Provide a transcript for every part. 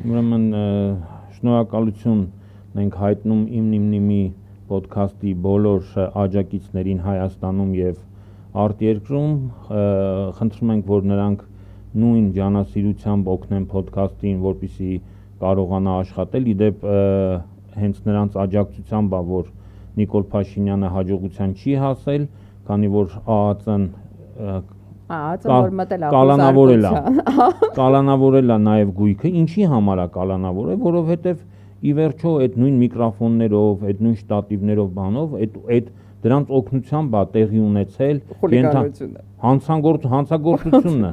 Ուրեմն շնորհակալություն ենք հայտնում իմ նիմնիմի ոդքասթի բոլոր աջակիցներին Հայաստանում եւ արտերկրում, խնդրում ենք, որ նրանք նույն ջանասիրությամբ օգնեն ոդքասթին, որպեսզի կարողանա աշխատել, իդեպ հենց նրանց աջակցությամբ, որ Նիկոլ Փաշինյանը հաջողության չի հասել, քանի որ ԱԱԾ-ն կալանավորել է նաև գույքը, ինչի համար է կալանավորել, որովհետև ի վերջո այդ նույն միկրոֆոններով, այդ նույն շտատիվներով բանով, այդ դրանց օգնությամբ է տեղի ունեցել հանցագործությունն է։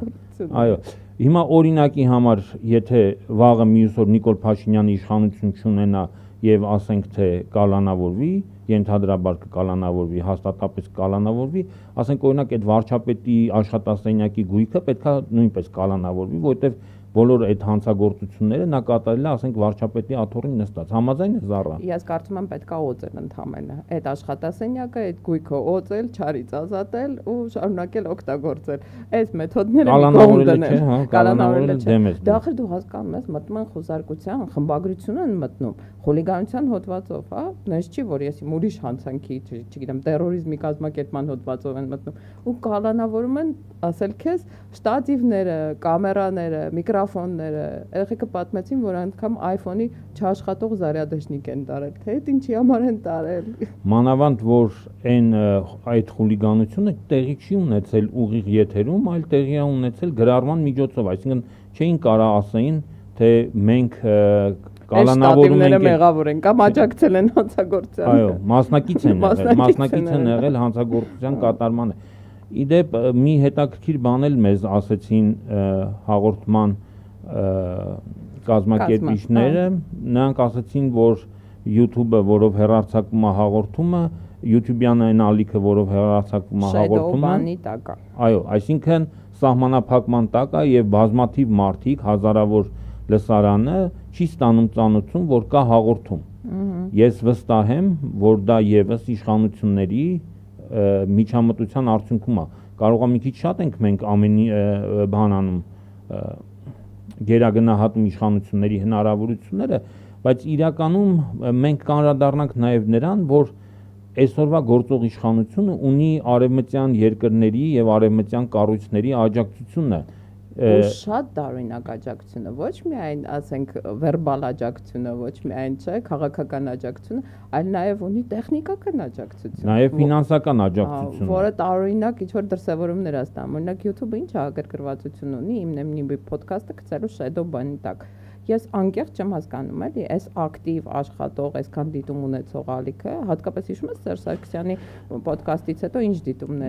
Այո, հիմա օրինակի համար, եթե վաղը մյուս օր Նիկոլ Փաշինյանը իշխանություն չունենա եւ ասենք թե կալանավորվի, ենթադրաբար կկալանավորվի, հաստատապես կկալանավորվի, ասենք օրինակ այդ վարչապետի աշխատասենյակի գույքը պետքա նույնպես կալանավորվի, որովհետեւ բոլոր այդ հանցագործությունները նա կատարել է, ասենք վարչապետի աթոռին նստած, համաձայն է Զառա։ Ես կարծում եմ պետքա օծել ընդհանրապես այդ աշխատասենյակը, այդ գույքը օծել, չարից ազատել ու շարունակել օգտագործել։ Այս մեթոդները կալանավորել դեմ է։ Դախր դու հասկանում ես, մտնում են խոզարկության, խմբագրություն են մտնում, խուլիգանության հոդվածով, հա, նես չի, որ ես իմ ուրիշ հանցանքի, չգիտեմ, տերորիզմի կազմակերպման հոդվածով են մտնում ու կալանավորում են, ասել քեզ, շտատիվները, կամերաները, միկրոֆոնները, երեխեքը պատմեցին, որ անգամ iPhone-ի չաշխատող զարյադաշնիկ են տարել, թե այդ ինչի համար են տարել։ Մանավանդ որ այդ խուլիգանությունը տեղի չի ունեցել ուղիղ եթերում, այլ տեղի է ունեցել գրառման միջոցով, այսինքն չէին կարող ասեին, թե մենք կալանավորում ենք մեղավոր են կամ աջակցել են հանցագործությանը։ Այո, մասնակից են եղել հանցագործության կատարմանը։ Իդեպ մի հետաքրքիր բան էլ մեզ ասեցին հաղորդման կազմակերպիչները, նրանք ասացին, որ YouTube-ը, որով հեռարձակվում է հաղորդումը, YouTube-յան այն ալիքը, որով հեռարձակվում է հաղորդումը, այո, այսինքն սահմանափակման տակ է եւ բազմաթիվ մարդիկ, հազարավոր լսարանը չի ստանում ծանոթություն, որ կա հաղորդում։ Ես վստահ եմ, որ դա եւս իշխանությունների միջամտության արդյունքում է։ Կարող է մի քիչ շատ ենք մենք ամենի բան անում, գերագնահատում իշխանությունների հնարավորությունները, բայց իրականում մենք կանրադառնանք նաեւ նրան, որ այսօրվա գործող իշխանությունը ունի արևմտյան երկրների եւ արևմտյան կառույցների աջակցությունը։ Ու շատ տարօրինակ աջակցությունը, ոչ միայն ասենք վերբալ աջակցությունը, ոչ միայն չէ, քաղաքական աջակցությունը, այլ նաև ունի տեխնիկական աջակցություն։ Նաև ֆինանսական աջակցություն։ Որը տարօրինակ ինչ-որ դրսևորումներ է ստանում։ Օրինակ YouTube-ը ինչ ագրգռվածություն ունի, իմ podcast-ը գցելու shadow բանի տակ։ Ես անկեղծ չեմ հասկանում, էլի, այս ակտիվ աշխատող, այսքան դիտում ունեցող ալիքը, հատկապես հիշում ես Սերժ Սարգսյանի podcast-ից հետո ինչ դիտումներ